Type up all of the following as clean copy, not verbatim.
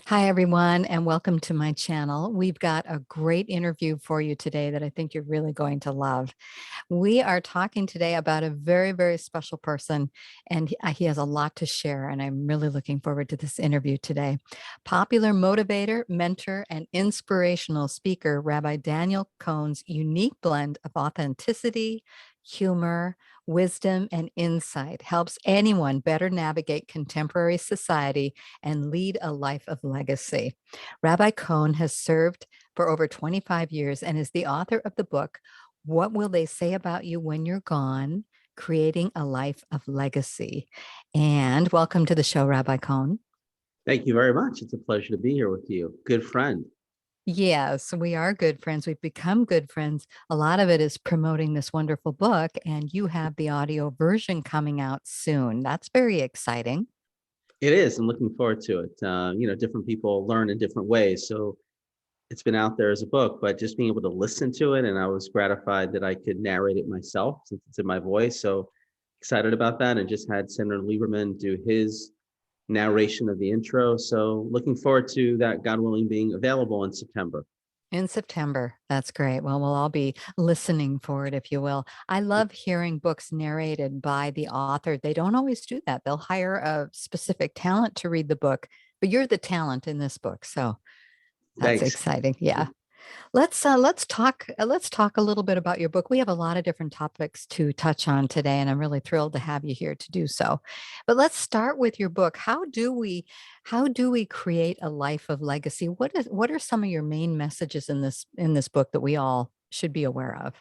Hi, everyone, and welcome to my channel. We've got a great interview for you today that I think you're really going to love. We are talking today about a very, very special person, and he has a lot to share, and I'm really looking forward to this interview today. Popular motivator, mentor, and inspirational speaker, Rabbi Daniel Cohen's unique blend of authenticity, humor, wisdom, and insight helps anyone better navigate contemporary society and lead a life of legacy. Rabbi Cohen has served for over 25 years and is the author of the book, What Will They Say About You When You're Gone? Creating a Life of Legacy. And welcome to the show, Rabbi Cohen. Thank you very much. It's a pleasure to be here with you. Good friend. Yes, we are good friends. We've become good friends. A lot of it is promoting this wonderful book, and you have the audio version coming out soon. That's very exciting. It is. I'm looking forward to it. Different people learn in different ways. So it's been out there as a book, but just being able to listen to it. And I was gratified that I could narrate it myself since it's in my voice. So excited about that. And just had Senator Lieberman do his narration of the intro. So looking forward to that, God willing, being available in September. In September. That's great. Well, we'll all be listening for it, if you will. I love hearing books narrated by the author. They don't always do that. They'll hire a specific talent to read the book, but you're the talent in this book. So that's Thanks. exciting. Yeah. Let's talk a little bit about your book. We have a lot of different topics to touch on today, and I'm really thrilled to have you here to do so. But let's start with your book. How do we create a life of legacy? What are some of your main messages in this book that we all should be aware of?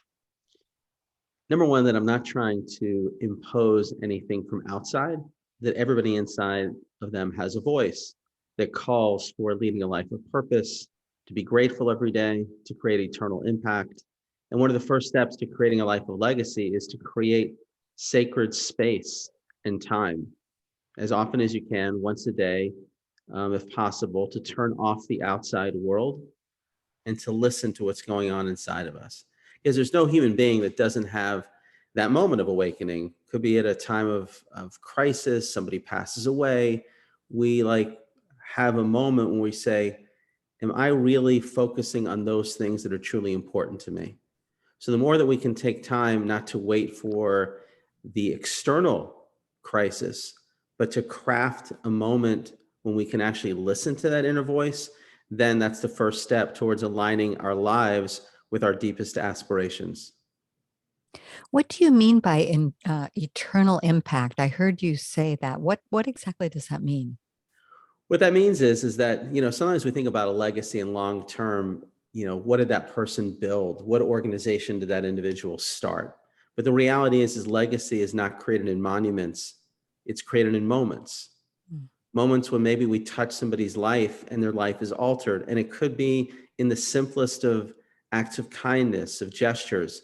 Number one, that I'm not trying to impose anything from outside, that everybody inside of them has a voice that calls for leading a life of purpose, to be grateful every day, to create eternal impact. And one of the first steps to creating a life of legacy is to create sacred space and time as often as you can, once a day, if possible, to turn off the outside world and to listen to what's going on inside of us. Because there's no human being that doesn't have that moment of awakening. Could be at a time of crisis, somebody passes away. We have a moment when we say, am I really focusing on those things that are truly important to me? So the more that we can take time not to wait for the external crisis, but to craft a moment when we can actually listen to that inner voice, then that's the first step towards aligning our lives with our deepest aspirations. What do you mean by eternal impact? I heard you say that. What exactly does that mean? What that means is that, sometimes we think about a legacy and long term, what did that person build? What organization did that individual start? But the reality is legacy is not created in monuments, it's created in moments. Mm. Moments when maybe we touch somebody's life and their life is altered. And it could be in the simplest of acts of kindness, of gestures.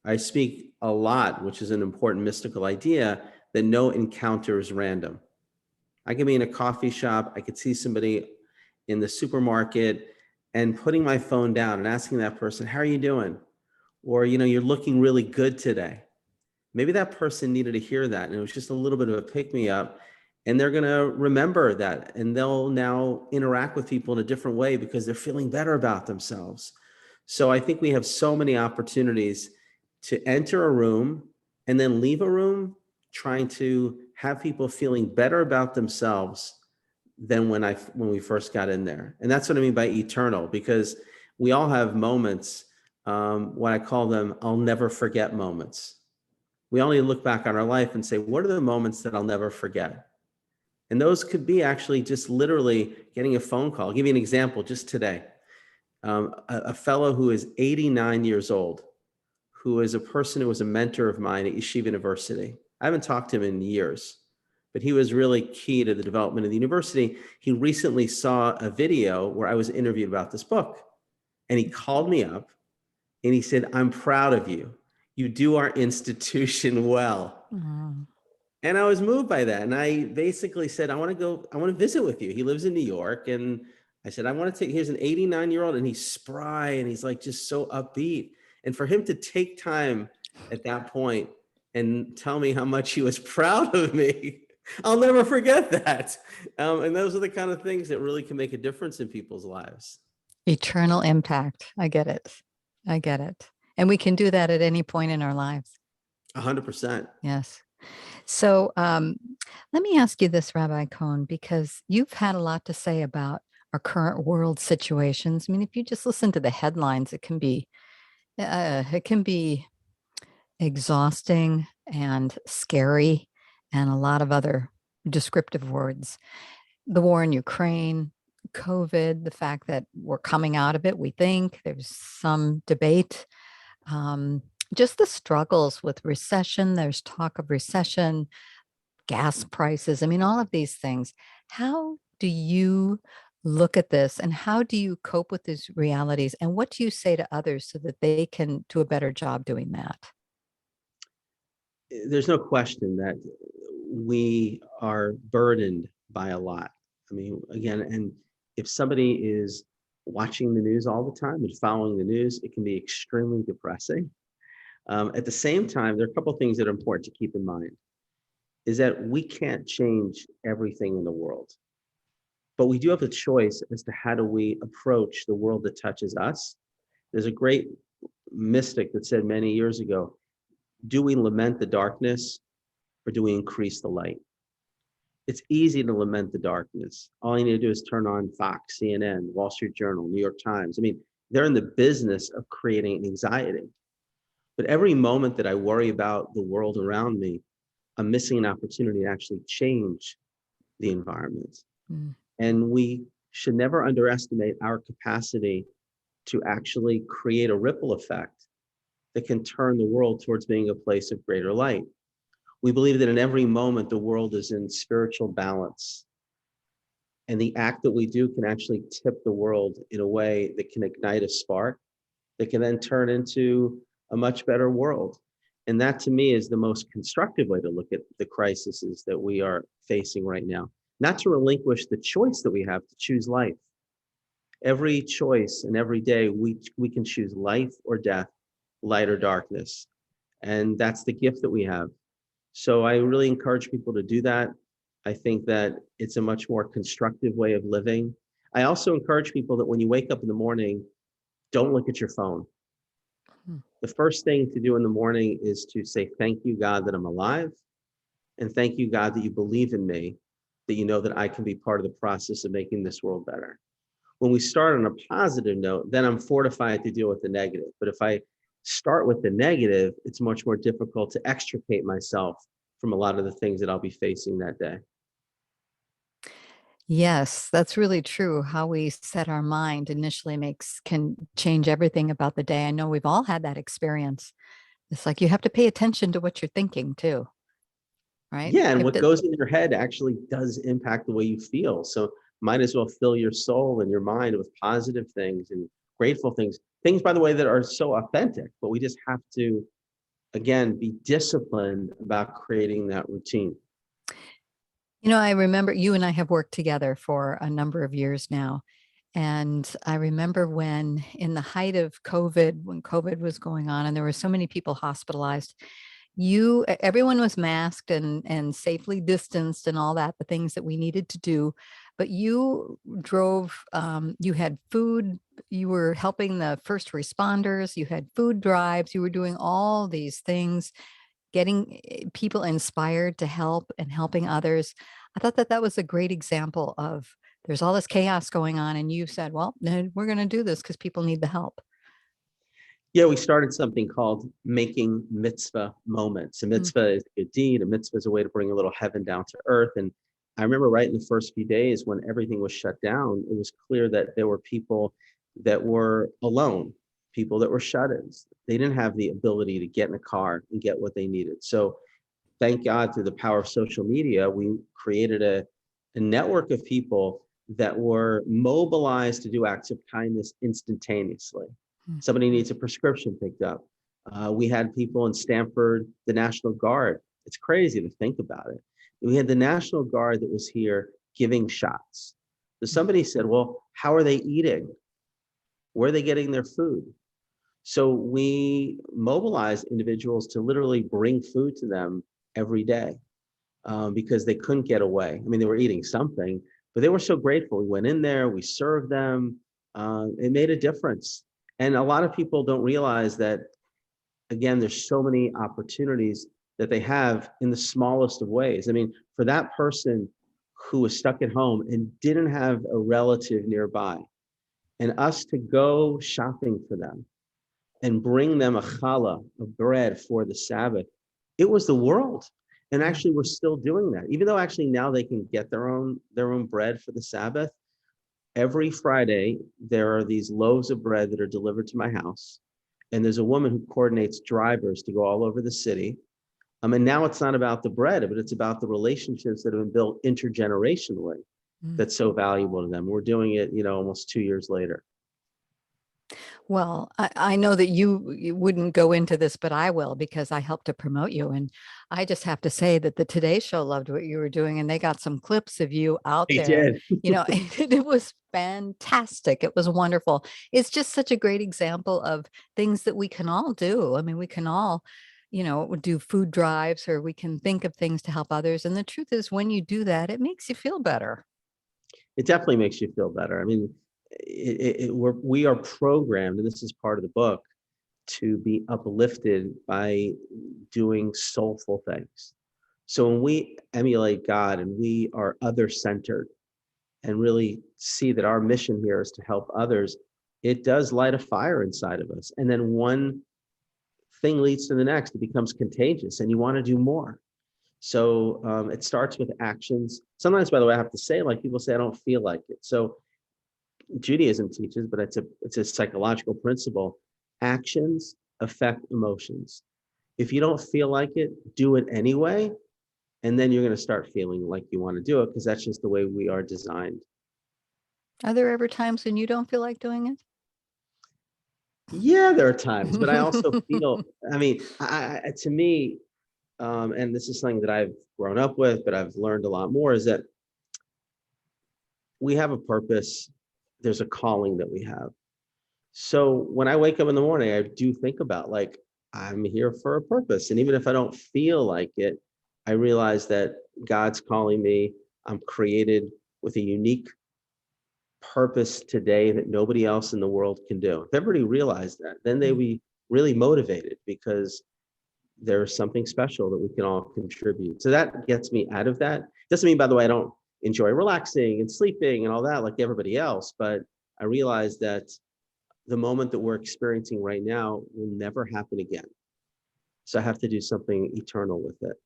I speak a lot, which is an important mystical idea, that no encounter is random. I could be in a coffee shop, I could see somebody in the supermarket and putting my phone down and asking that person, how are you doing? Or, you're looking really good today. Maybe that person needed to hear that. And it was just a little bit of a pick me up. And they're going to remember that. And they'll now interact with people in a different way because they're feeling better about themselves. So I think we have so many opportunities to enter a room and then leave a room trying to have people feeling better about themselves than when we first got in there. And that's what I mean by eternal, because we all have moments, what I call them, I'll never forget moments. We all need to look back on our life and say, what are the moments that I'll never forget? And those could be actually just literally getting a phone call. I'll give you an example just today. A fellow who is 89 years old, who is a person who was a mentor of mine at Yeshiva University. I haven't talked to him in years, but he was really key to the development of the university. He recently saw a video where I was interviewed about this book, and he called me up and he said, I'm proud of you. You do our institution well. Mm. And I was moved by that. And I basically said, I want to visit with you. He lives in New York. And I said, here's an 89-year-old and he's spry and he's like just so upbeat. And for him to take time at that point and tell me how much he was proud of me, I'll never forget that. And those are the kind of things that really can make a difference in people's lives. Eternal impact. I get it. I get it. And we can do that at any point in our lives. 100%. Yes. So let me ask you this, Rabbi Cohen, because you've had a lot to say about our current world situations. I mean, if you just listen to the headlines, it can be exhausting and scary, and a lot of other descriptive words. The war in Ukraine, COVID, the fact that we're coming out of it, we think there's some debate. Um, just the struggles with recession. There's talk of recession, gas prices. I mean, all of these things. How do you look at this and how do you cope with these realities? And what do you say to others so that they can do a better job doing that? There's no question that we are burdened by a lot. I mean, again, and if somebody is watching the news all the time and following the news, it can be extremely depressing. At the same time, there are a couple of things that are important to keep in mind is that we can't change everything in the world, but we do have a choice as to how do we approach the world that touches us. There's a great mystic that said many years ago, do we lament the darkness or do we increase the light? It's easy to lament the darkness. All you need to do is turn on Fox, CNN, Wall Street Journal, New York Times. I mean, they're in the business of creating anxiety. But every moment that I worry about the world around me, I'm missing an opportunity to actually change the environment. Mm. And we should never underestimate our capacity to actually create a ripple effect that can turn the world towards being a place of greater light. We believe that in every moment, the world is in spiritual balance. And the act that we do can actually tip the world in a way that can ignite a spark that can then turn into a much better world. And that to me is the most constructive way to look at the crises that we are facing right now. Not to relinquish the choice that we have to choose life. Every choice and every day we can choose life or death, light or darkness. And that's the gift that we have. So I really encourage people to do that. I think that it's a much more constructive way of living. I also encourage people that when you wake up in the morning, don't look at your phone. The first thing to do in the morning is to say, thank you, God, that I'm alive. And thank you, God, that you believe in me, that you know that I can be part of the process of making this world better. When we start on a positive note, then I'm fortified to deal with the negative. But if I start with the negative, it's much more difficult to extricate myself from a lot of the things that I'll be facing that day. Yes, that's really true. How we set our mind initially can change everything about the day. I know we've all had that experience. It's like you have to pay attention to what you're thinking too, right? Yeah, and If what the, goes in your head actually does impact the way you feel. So might as well fill your soul and your mind with positive things and grateful things. Things, by the way, that are so authentic, but we just have to, again, be disciplined about creating that routine. I remember you and I have worked together for a number of years now. And I remember when in the height of COVID, when COVID was going on and there were so many people hospitalized, everyone was masked and safely distanced and all that, the things that we needed to do. But you drove, you had food, you were helping the first responders, you had food drives, you were doing all these things, getting people inspired to help and helping others. I thought that was a great example of there's all this chaos going on. And you said, well, then we're going to do this because people need the help. Yeah, we started something called making mitzvah moments. A Mm. mitzvah is a good deed. A mitzvah is a way to bring a little heaven down to earth. And I remember right in the first few days when everything was shut down, it was clear that there were people that were alone, people that were shut-ins. They didn't have the ability to get in a car and get what they needed. So thank God through the power of social media, we created a network of people that were mobilized to do acts of kindness instantaneously. Mm. Somebody needs a prescription picked up. We had people in Stanford, the National Guard. It's crazy to think about it. We had the National Guard that was here giving shots. So somebody said, well, how are they eating? Where are they getting their food? So we mobilized individuals to literally bring food to them every day. because they couldn't get away. I mean, they were eating something, but they were so grateful. We went in there, we served them. It made a difference. And a lot of people don't realize that, again, there's so many opportunities that they have in the smallest of ways. I mean, for that person who was stuck at home and didn't have a relative nearby, and us to go shopping for them and bring them a challah, of bread for the Sabbath, it was the world. And actually, we're still doing that, even though actually now they can get their own bread for the Sabbath. Every Friday, there are these loaves of bread that are delivered to my house. And there's a woman who coordinates drivers to go all over the city. And now it's not about the bread, but it's about the relationships that have been built intergenerationally. That's so valuable to them. We're doing it, almost 2 years later. Well, I know that you wouldn't go into this, but I will, because I helped to promote you. And I just have to say that the Today Show loved what you were doing, and they got some clips of you out They there. did. It was fantastic. It was wonderful. It's just such a great example of things that we can all do. I mean, we can all, do food drives, or we can think of things to help others. And the truth is, when you do that, it makes you feel better. It definitely makes you feel better. I mean, we are programmed, and this is part of the book, to be uplifted by doing soulful things. So when we emulate God and we are other-centered and really see that our mission here is to help others, it does light a fire inside of us. And then one thing leads to the next. It becomes contagious, and you want to do more. So it starts with actions. Sometimes, by the way, I have to say, like, people say, I don't feel like it. So Judaism teaches, but it's a psychological principle. Actions affect emotions. If you don't feel like it, do it anyway, and then you're going to start feeling like you want to do it, because that's just the way we are designed. Are there ever times when you don't feel like doing it? Yeah, there are times, but I also feel, I mean, to me, and this is something that I've grown up with, but I've learned a lot more, is that we have a purpose. There's a calling that we have. So when I wake up in the morning, I do think about, like, I'm here for a purpose. And even if I don't feel like it, I realize that God's calling me. I'm created with a unique purpose today that nobody else in the world can do. If everybody realized that, then they would be really motivated, because there's something special that we can all contribute. So that gets me out of that. Doesn't mean, by the way, I don't enjoy relaxing and sleeping and all that like everybody else, but I realize that the moment that we're experiencing right now will never happen again. So I have to do something eternal with it.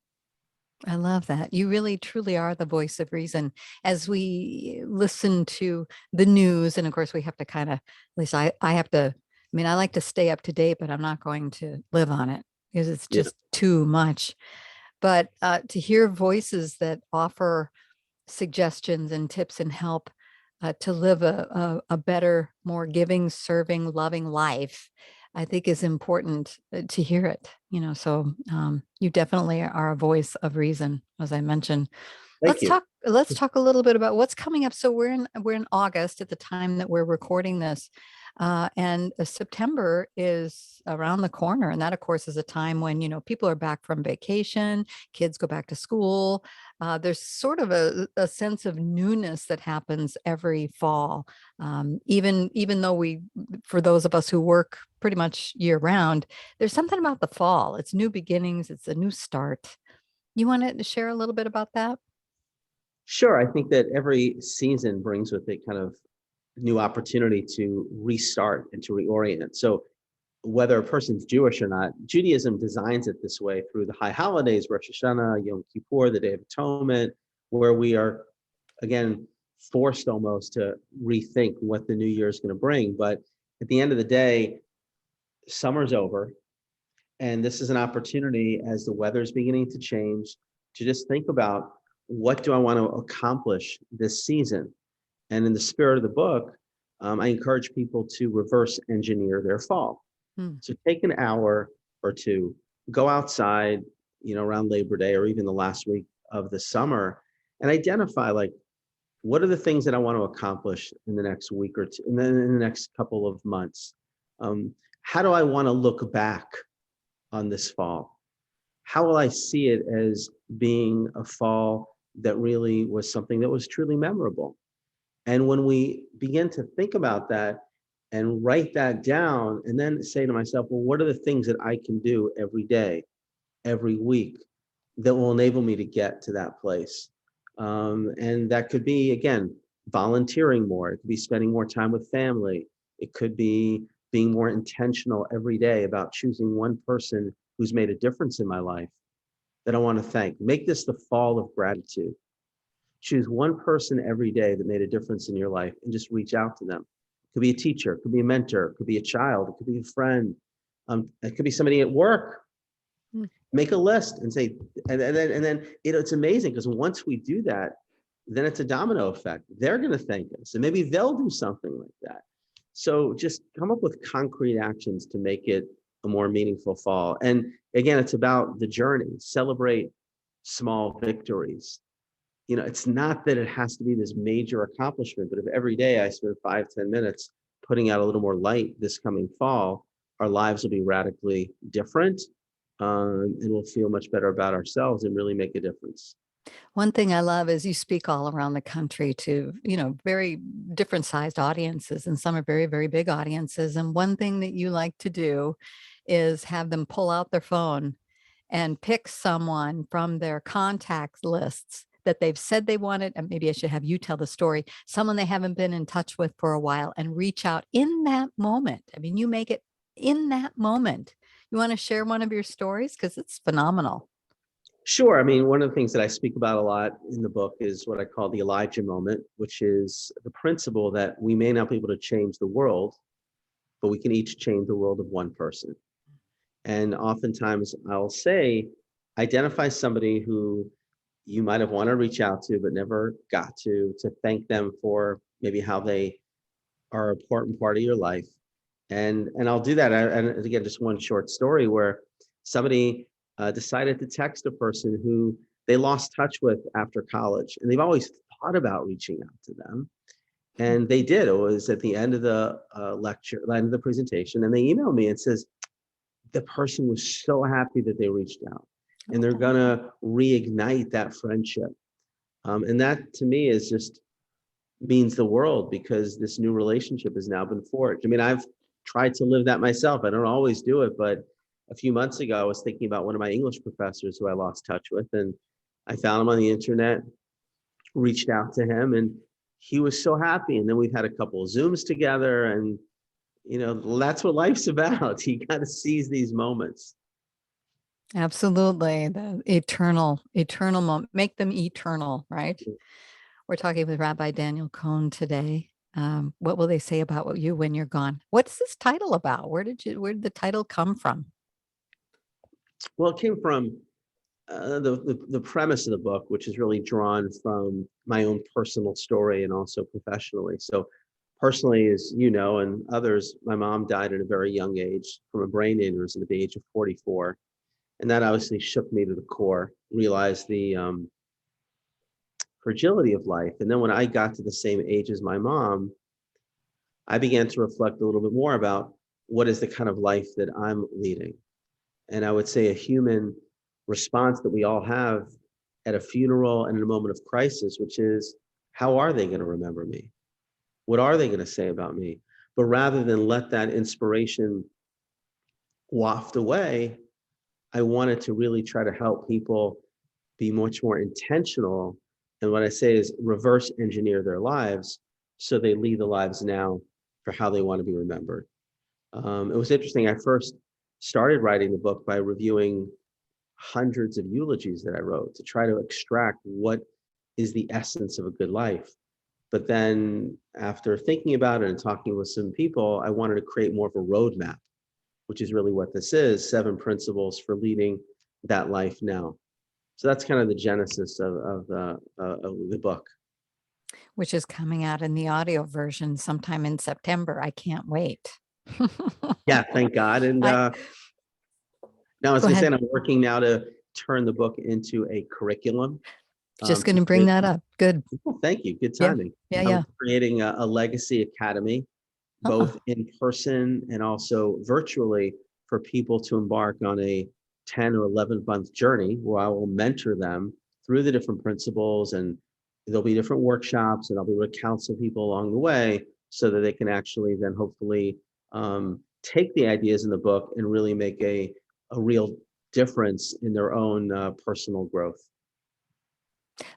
I love that. You really truly are the voice of reason. As we listen to the news, and of course we have to kind of, at least I have to, I mean, I like to stay up to date, but I'm not going to live on it because it's Yeah. just too much. But to hear voices that offer suggestions and tips and help to live a better, more giving, serving, loving life, I think is important to hear it. So you definitely are a voice of reason, as I mentioned. Thank you. Let's talk a little bit about what's coming up. So we're in August at the time that we're recording this. And September is around the corner. And that, of course, is a time when, people are back from vacation, kids go back to school. There's sort of a sense of newness that happens every fall. Even though for those of us who work pretty much year round, there's something about the fall. It's new beginnings. It's a new start. You want to share a little bit about that? Sure. I think that every season brings with it kind of new opportunity to restart and to reorient. So whether a person's Jewish or not, Judaism designs it this way through the high holidays, Rosh Hashanah, Yom Kippur, the Day of Atonement, where we are, again, forced almost to rethink what the new year is going to bring. But at the end of the day, summer's over. And this is an opportunity, as the weather's beginning to change, to just think about, what do I want to accomplish this season? And in the spirit of the book, I encourage people to reverse engineer their fall. So take an hour or two, go outside, around Labor Day or even the last week of the summer, and identify, like, what are the things that I want to accomplish in the next week or two, and then in the next couple of months. How do I want to look back on this fall? how will I see it as being a fall that really was something that was truly memorable? And when we begin to think about that and write that down, and then say to myself, well, what are the things that I can do every day, every week, that will enable me to get to that place? And that could be, again, volunteering more. It could be spending more time with family. It could be being more intentional every day about choosing one person who's made a difference in my life that I want to thank. Make this the fall of gratitude. Choose one person every day that made a difference in your life and just reach out to them. It could be a teacher, it could be a mentor, it could be a child, it could be a friend. It could be somebody at work. Make a list and say, and then it's amazing, because once we do that, then it's a domino effect. They're going to thank us, and maybe they'll do something like that. So just come up with concrete actions to make it a more meaningful fall. And again, it's about the journey. Celebrate small victories. It's not that it has to be this major accomplishment, but if every day I spend 5-10 minutes putting out a little more light this coming fall, our lives will be radically different, and we'll feel much better about ourselves and really make a difference. One thing I love is you speak all around the country to, very different sized audiences, and some are very, very big audiences. And one thing that you like to do is have them pull out their phone and pick someone from their contact lists that they've said they wanted. And maybe I should have you tell the story, someone they haven't been in touch with for a while, and reach out in that moment. I mean, you make it in that moment. You want to share one of your stories? Because it's phenomenal. Sure. I mean, one of the things that I speak about a lot in the book is what I call the Elijah moment, which is the principle that we may not be able to change the world, but we can each change the world of one person. And oftentimes I'll say, identify somebody who you might have wanted to reach out to, but never got to thank them for maybe how they are an important part of your life. And I'll do that. And again, just one short story where somebody decided to text a person who they lost touch with after college, and they've always thought about reaching out to them. And they did. It was at the end of the lecture, end of the presentation, and they emailed me and says, the person was so happy that they reached out, and they're gonna reignite that friendship. And that to me is just means the world, because this new relationship has now been forged. I mean, I've tried to live that myself. I don't always do it, but a few months ago, I was thinking about one of my English professors who I lost touch with, and I found him on the internet, reached out to him, and he was so happy. And then we've had a couple of Zooms together, and that's what life's about. You got to seize these moments. Absolutely. The eternal moment, make them eternal, right? We're talking with Rabbi Daniel Cohen today. What will they say about you when you're gone? What's this title about? Where did the title come from? Well, it came from the premise of the book, which is really drawn from my own personal story and also professionally. So personally, as you know, and others, my mom died at a very young age from a brain aneurysm at the age of 44. And that obviously shook me to the core, realized the fragility of life. And then when I got to the same age as my mom, I began to reflect a little bit more about what is the kind of life that I'm leading. And I would say a human response that we all have at a funeral and in a moment of crisis, which is, how are they going to remember me? What are they going to say about me? But rather than let that inspiration waft away, I wanted to really try to help people be much more intentional. And what I say is reverse engineer their lives so they lead the lives now for how they want to be remembered. It was interesting. I first started writing the book by reviewing hundreds of eulogies that I wrote to try to extract what is the essence of a good life. But then after thinking about it and talking with some people, I wanted to create more of a roadmap, which is really what this is, 7 principles for leading that life now. So that's kind of the genesis of the book. Which is coming out in the audio version sometime in September. I can't wait. Yeah, thank God. And now I was Go going to say, ahead. I'm working now to turn the book into a curriculum. Just going to bring that up. Good. Well, thank you. Good Yeah. timing. Yeah. I'm creating a legacy academy, both in person and also virtually, for people to embark on a 10 or 11-month journey where I will mentor them through the different principles, and there'll be different workshops, and I'll be able to counsel people along the way so that they can actually then hopefully take the ideas in the book and really make a real difference in their own personal growth.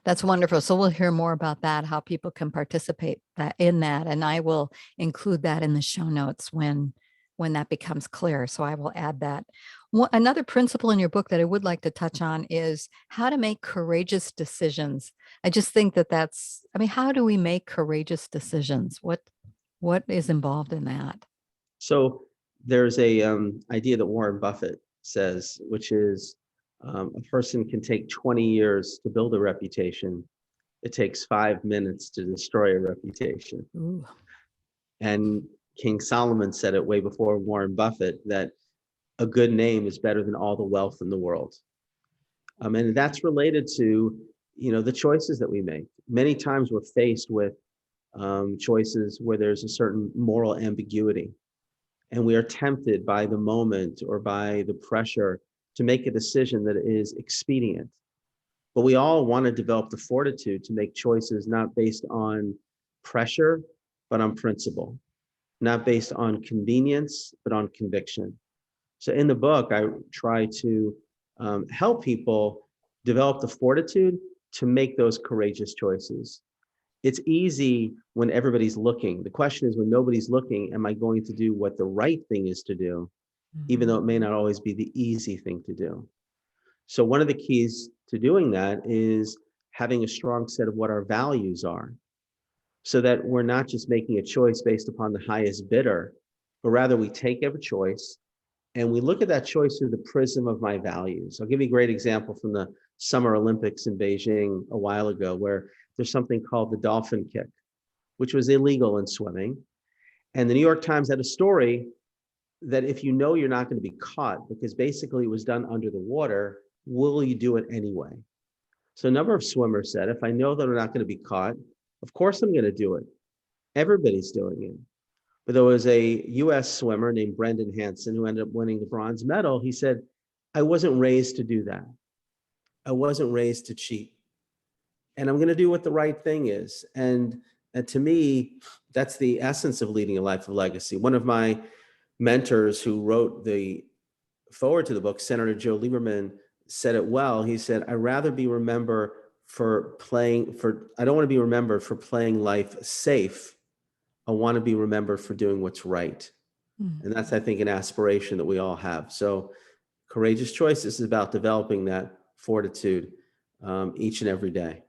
That's wonderful. So we'll hear more about that, how people can participate in that. And I will include that in the show notes when that becomes clear. So I will add that. Another principle in your book that I would like to touch on is how to make courageous decisions. I just think I mean, how do we make courageous decisions? What is involved in that? So there's a idea that Warren Buffett says, which is a person can take 20 years to build a reputation. It takes 5 minutes to destroy a reputation. Ooh. And King Solomon said it way before Warren Buffett, that a good name is better than all the wealth in the world. And that's related to, the choices that we make. Many times we're faced with choices where there's a certain moral ambiguity, and we are tempted by the moment or by the pressure to make a decision that is expedient. But we all want to develop the fortitude to make choices not based on pressure, but on principle, not based on convenience, but on conviction. So in the book, I try to help people develop the fortitude to make those courageous choices. It's easy when everybody's looking. The question is, when nobody's looking, am I going to do what the right thing is to do, even though it may not always be the easy thing to do? So one of the keys to doing that is having a strong set of what our values are, so that we're not just making a choice based upon the highest bidder, but rather we take every choice and we look at that choice through the prism of my values. I'll give you a great example from the Summer Olympics in Beijing a while ago, where there's something called the dolphin kick, which was illegal in swimming. And the New York Times had a story that if you know you're not going to be caught, because basically it was done under the water, will you do it anyway? So a number of swimmers said, if I know that I'm not going to be caught, of course I'm going to do it. Everybody's doing it. But there was a US swimmer named Brendan Hansen who ended up winning the bronze medal. He said, I wasn't raised to do that. I wasn't raised to cheat. And I'm going to do what the right thing is. And to me, that's the essence of leading a life of legacy. One of my mentors who wrote the forward to the book, Senator Joe Lieberman, said it well. He said, I don't want to be remembered for playing life safe. I want to be remembered for doing what's right. Mm-hmm. And that's, I think, an aspiration that we all have. So courageous choices is about developing that fortitude each and every day.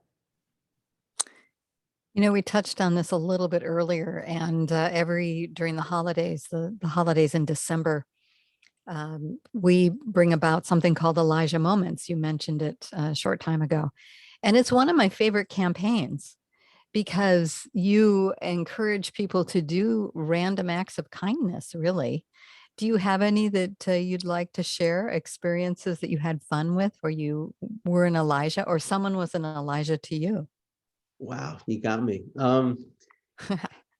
We touched on this a little bit earlier, and during the holidays, the holidays in December, we bring about something called Elijah Moments. You mentioned it a short time ago. And it's one of my favorite campaigns because you encourage people to do random acts of kindness, really. Do you have any that you'd like to share, experiences that you had fun with, where you were an Elijah or someone was an Elijah to you? Wow, you got me.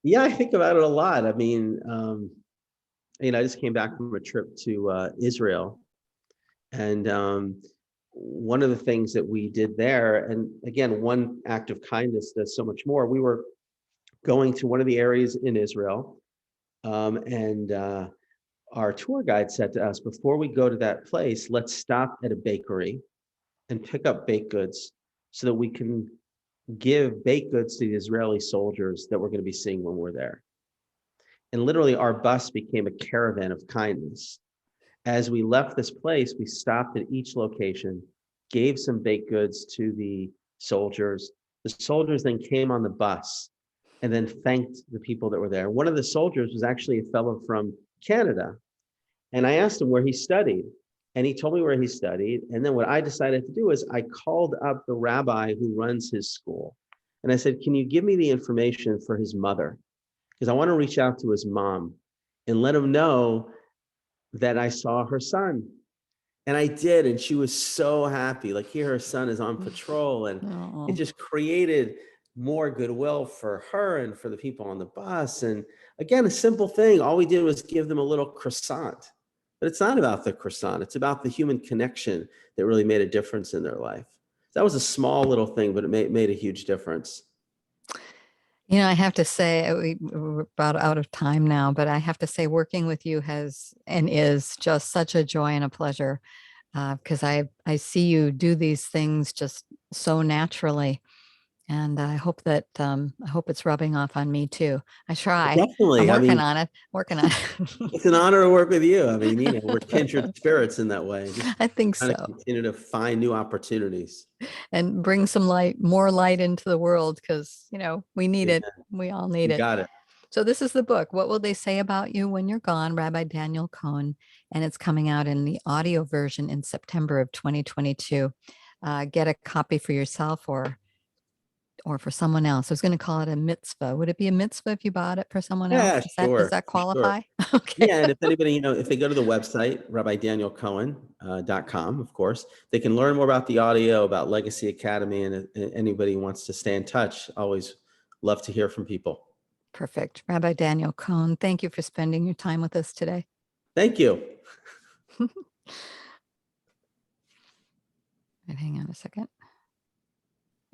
Yeah, I think about it a lot. I mean, I just came back from a trip to Israel, and one of the things that we did there, and again, one act of kindness does so much more. We were going to one of the areas in Israel, and our tour guide said to us, before we go to that place, let's stop at a bakery and pick up baked goods so that we can give baked goods to the Israeli soldiers that we're going to be seeing when we're there. And literally our bus became a caravan of kindness. As we left this place, we stopped at each location, gave some baked goods to the soldiers. The soldiers then came on the bus and then thanked the people that were there. One of the soldiers was actually a fellow from Canada. And I asked him where he studied. And he told me where he studied. And then what I decided to do is I called up the rabbi who runs his school. And I said, can you give me the information for his mother? Because I want to reach out to his mom and let him know that I saw her son. And I did. And she was so happy. Like, here her son is on patrol. And it just created more goodwill for her and for the people on the bus. And again, a simple thing. All we did was give them a little croissant. But it's not about the croissant. It's about the human connection that really made a difference in their life. That was a small little thing, but it made a huge difference. You know, I have to say, we're about out of time now, but I have to say working with you has and is just such a joy and a pleasure, because I see you do these things just so naturally. And I hope that I hope it's rubbing off on me too. I try. I'm Definitely. I working mean, on it. Working on it. it's an honor to work with you. I mean, we're kindred spirits in that way. Just I think trying to so. continue to find new opportunities. And bring some light, more light into the world, because we need Yeah, it. We all need you it. got it. So this is the book, What Will They Say About You When You're Gone, Rabbi Daniel Cohen, and it's coming out in the audio version in September of 2022. Get a copy for yourself or for someone else. I was going to call it a mitzvah. Would it be a mitzvah if you bought it for someone else? Yeah, Does sure. that Sure. qualify? Okay. Yeah, and if anybody, if they go to the website, RabbiDanielCohen.com, of course, they can learn more about the audio, about Legacy Academy, and anybody wants to stay in touch, always love to hear from people. Perfect. Rabbi Daniel Cohen, thank you for spending your time with us today. Thank you. Hang on a second.